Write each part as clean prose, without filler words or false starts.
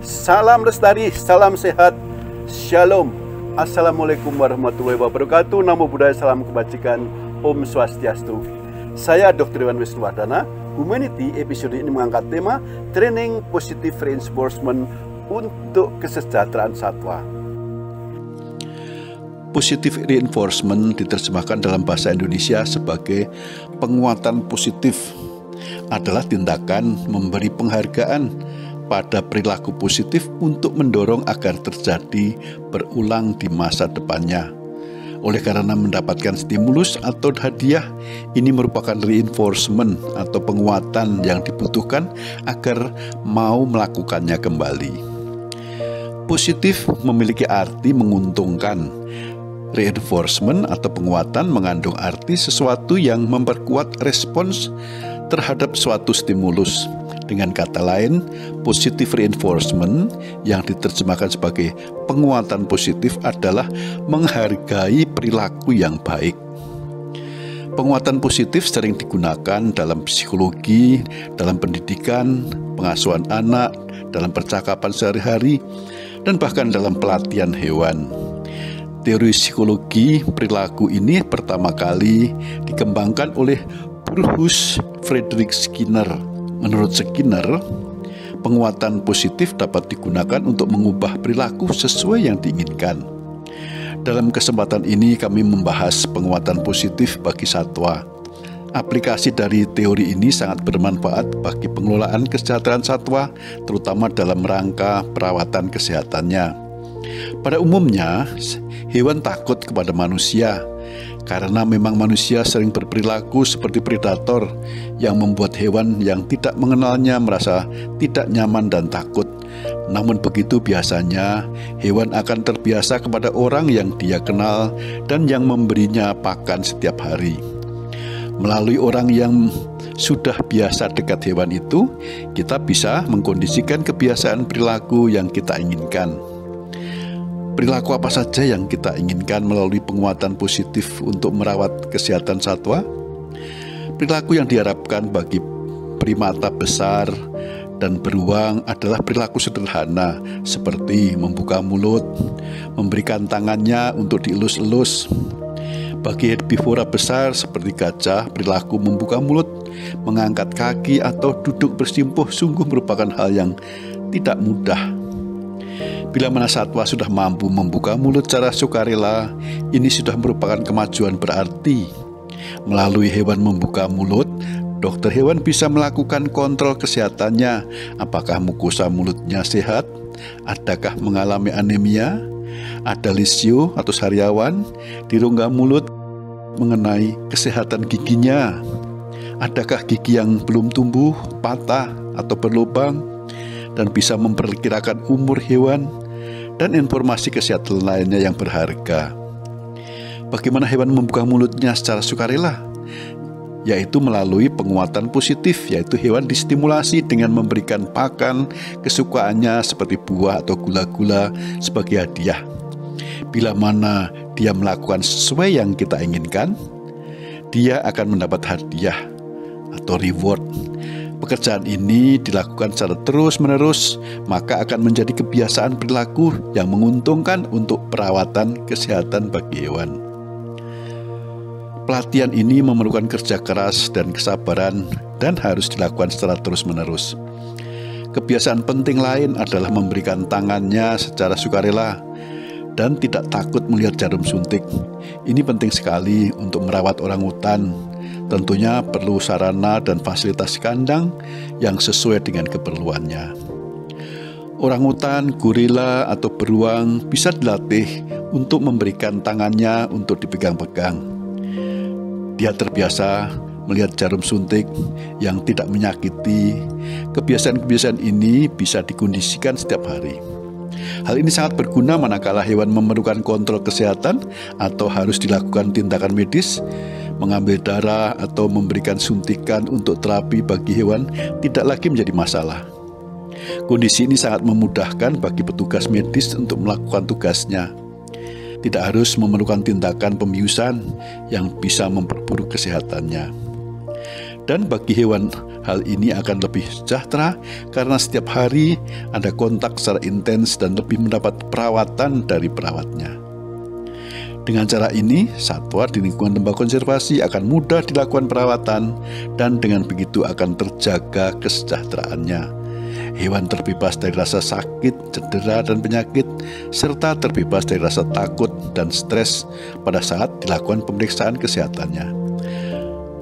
Salam lestari, salam sehat, shalom. Assalamualaikum warahmatullahi wabarakatuh. Namo Buddhaya, salam kebajikan, Om Swastiastu. Saya Dr. Iwan Wisnuwardana. Humanity episode ini mengangkat tema Training Positive Reinforcement untuk Kesejahteraan Satwa. Positive reinforcement diterjemahkan dalam bahasa Indonesia sebagai penguatan positif, adalah tindakan memberi penghargaan pada perilaku positif untuk mendorong agar terjadi berulang di masa depannya. Oleh karena mendapatkan stimulus atau hadiah, ini merupakan reinforcement atau penguatan yang dibutuhkan agar mau melakukannya kembali. Positif memiliki arti menguntungkan. Reinforcement atau penguatan mengandung arti sesuatu yang memperkuat respons terhadap suatu stimulus. Dengan kata lain, positive reinforcement yang diterjemahkan sebagai penguatan positif adalah menghargai perilaku yang baik. Penguatan positif sering digunakan dalam psikologi, dalam pendidikan, pengasuhan anak, dalam percakapan sehari-hari, dan bahkan dalam pelatihan hewan. Teori psikologi perilaku ini pertama kali dikembangkan oleh Bruce Frederick Skinner. Menurut Skinner, penguatan positif dapat digunakan untuk mengubah perilaku sesuai yang diinginkan. Dalam kesempatan ini kami membahas penguatan positif bagi satwa. Aplikasi dari teori ini sangat bermanfaat bagi pengelolaan kesejahteraan satwa, terutama dalam rangka perawatan kesehatannya. Pada umumnya, hewan takut kepada manusia karena memang manusia sering berperilaku seperti predator yang membuat hewan yang tidak mengenalnya merasa tidak nyaman dan takut. Namun begitu biasanya, hewan akan terbiasa kepada orang yang dia kenal dan yang memberinya pakan setiap hari. Melalui orang yang sudah biasa dekat hewan itu, kita bisa mengkondisikan kebiasaan perilaku yang kita inginkan. Perilaku apa saja yang kita inginkan melalui penguatan positif untuk merawat kesehatan satwa? Perilaku yang diharapkan bagi primata besar dan beruang adalah perilaku sederhana seperti membuka mulut, memberikan tangannya untuk dielus-elus. Bagi herbivora besar seperti gajah, perilaku membuka mulut, mengangkat kaki atau duduk bersimpuh sungguh merupakan hal yang tidak mudah. Bila mana satwa sudah mampu membuka mulut secara sukarela, ini sudah merupakan kemajuan berarti. Melalui hewan membuka mulut, dokter hewan bisa melakukan kontrol kesehatannya. Apakah mukosa mulutnya sehat? Adakah mengalami anemia? Ada lisio atau sariawan di rongga mulut? Mengenai kesehatan giginya, adakah gigi yang belum tumbuh, patah, atau berlubang? Dan bisa memperkirakan umur hewan dan informasi kesehatan lainnya yang berharga. Bagaimana hewan membuka mulutnya secara sukarela? Yaitu melalui penguatan positif, yaitu hewan distimulasi dengan memberikan pakan kesukaannya seperti buah atau gula-gula sebagai hadiah. Bila mana dia melakukan sesuai yang kita inginkan, dia akan mendapat hadiah atau reward. Pekerjaan ini dilakukan secara terus-menerus, maka akan menjadi kebiasaan perilaku yang menguntungkan untuk perawatan kesehatan bagi hewan. Pelatihan ini memerlukan kerja keras dan kesabaran dan harus dilakukan secara terus-menerus. Kebiasaan penting lain adalah memberikan tangannya secara sukarela dan tidak takut melihat jarum suntik. Ini penting sekali untuk merawat orangutan. Tentunya perlu sarana dan fasilitas kandang yang sesuai dengan keperluannya. Orangutan, gorila, atau beruang bisa dilatih untuk memberikan tangannya untuk dipegang-pegang. Dia terbiasa melihat jarum suntik yang tidak menyakiti. Kebiasaan-kebiasaan ini bisa dikondisikan setiap hari. Hal ini sangat berguna manakala hewan memerlukan kontrol kesehatan atau harus dilakukan tindakan medis. Mengambil darah atau memberikan suntikan untuk terapi bagi hewan tidak lagi menjadi masalah. Kondisi ini sangat memudahkan bagi petugas medis untuk melakukan tugasnya. Tidak harus memerlukan tindakan pembiusan yang bisa memperburuk kesehatannya. Dan bagi hewan Hal ini akan lebih sejahtera karena setiap hari ada kontak secara intens dan lebih mendapat perawatan dari perawatnya. Dengan cara ini, satwa di lingkungan lembaga konservasi akan mudah dilakukan perawatan dan dengan begitu akan terjaga kesejahteraannya. Hewan terbebas dari rasa sakit, cedera, dan penyakit, serta terbebas dari rasa takut dan stres pada saat dilakukan pemeriksaan kesehatannya.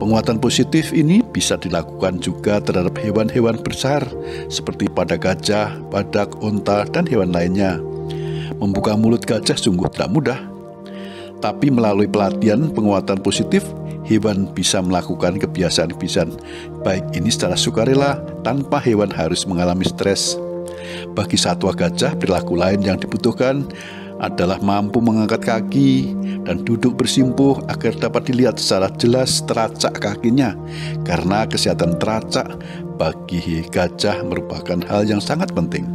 Penguatan positif ini bisa dilakukan juga terhadap hewan-hewan besar seperti pada gajah, badak, onta, dan hewan lainnya. Membuka mulut gajah sungguh tidak mudah. Tapi melalui pelatihan penguatan positif, hewan bisa melakukan kebiasaan-kebiasaan baik ini secara sukarela tanpa hewan harus mengalami stres. Bagi satwa gajah, perilaku lain yang dibutuhkan adalah mampu mengangkat kaki dan duduk bersimpuh agar dapat dilihat secara jelas teracak kakinya, karena kesehatan teracak bagi gajah merupakan hal yang sangat penting.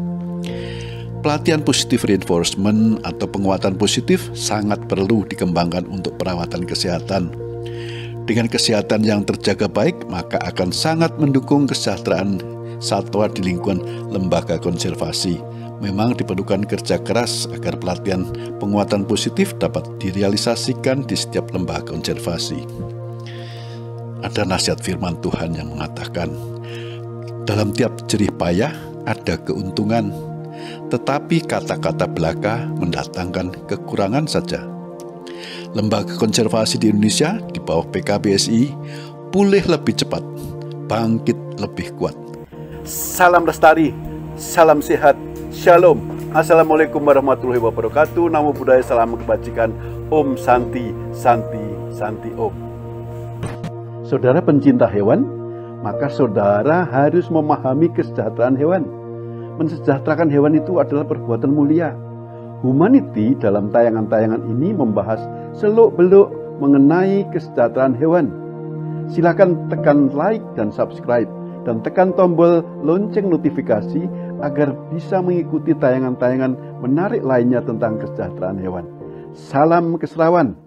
Pelatihan positif reinforcement atau penguatan positif sangat perlu dikembangkan untuk perawatan kesehatan. Dengan kesehatan yang terjaga baik, maka akan sangat mendukung kesejahteraan satwa di lingkungan lembaga konservasi. Memang diperlukan kerja keras agar pelatihan penguatan positif dapat direalisasikan di setiap lembaga konservasi. Ada nasihat firman Tuhan yang mengatakan, dalam tiap jerih payah ada keuntungan, tetapi kata-kata belaka mendatangkan kekurangan saja. Lembaga konservasi di Indonesia di bawah PKBSI pulih lebih cepat, bangkit lebih kuat. Salam lestari, salam sehat, shalom. Assalamualaikum warahmatullahi wabarakatuh. Namo Buddhaya, salam kebajikan. Om Santi, Santi, Santi Om. Saudara pencinta hewan, maka saudara harus memahami kesejahteraan hewan. Mensejahterakan hewan itu adalah perbuatan mulia. Humanity dalam tayangan-tayangan ini membahas seluk-beluk mengenai kesejahteraan hewan. Silakan tekan like dan subscribe dan tekan tombol lonceng notifikasi agar bisa mengikuti tayangan-tayangan menarik lainnya tentang kesejahteraan hewan. Salam keserawan.